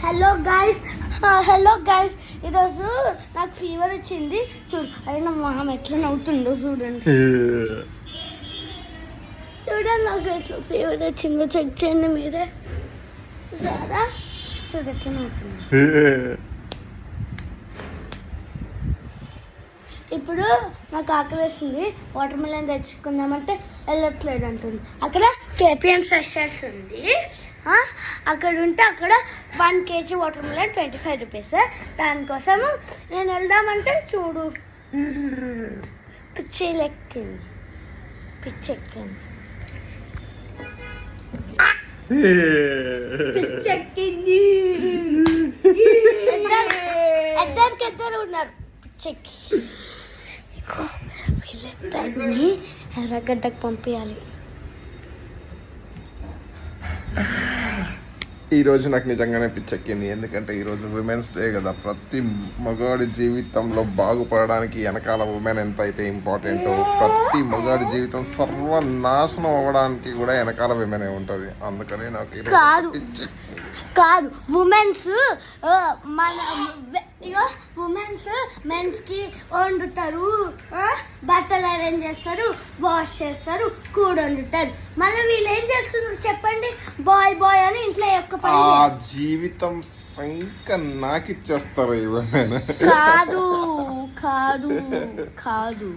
Hello guys ఈరోజు నాకు fever వచ్చింది. చూడు అయినా మొహం ఎట్లా నవ్వుతుందో చూడండి. నాకు ఎట్లా ఫీవర్ వచ్చిందో చెక్ చేయండి మీరే. సారా చూడు ఎట్లా నవ్వుతుంది. ఇప్పుడు నాకు ఆకలిస్తుంది, వాటర్ మిలన్ తెచ్చుకుందామంటే వెళ్ళట్లేదు అంటుంది. అక్కడ కేపీఎం ఫ్రెషర్స్ ఉంది, అక్కడ ఉంటే అక్కడ 1 kg వాటర్ మిలన్ 25 రూపీస్. దానికోసం నేను వెళ్దామంటే చూడు పిచ్చెక్కింది. ఇద్దరు ఉన్నారు పిచ్చెక్కి. వీళ్ళిద్దరిని ఎర్రగడ్డకు పంపించాలి. ఈరోజు నాకు నిజంగానే పిచ్చెక్కింది, ఎందుకంటే ఈరోజు విమెన్స్ డే కదా. ప్రతి మగాడి జీవితంలో బాగుపడడానికి వెనకాల ఉమెన్ ఎంత అయితే ఇంపార్టెంటో, ప్రతి మగాడి జీవితం సర్వనాశనం అవ్వడానికి కూడా వెనకాల విమెనే ఉంటుంది. అందుకని నాకు కాదు ఉమెన్స్ మెన్స్ కి వండుతారు, బట్టలు అరేంజ్ చేస్తారు, వాష్ చేస్తారు, కూడ వండుతారు. మళ్ళీ వీళ్ళు ఏం చేస్తున్నారు చెప్పండి? బాయ్ అని ఇంట్లో యొక్క ఆ జీవితం సంక నాకిచ్చేస్తారు ఈ విమెన్. కాదు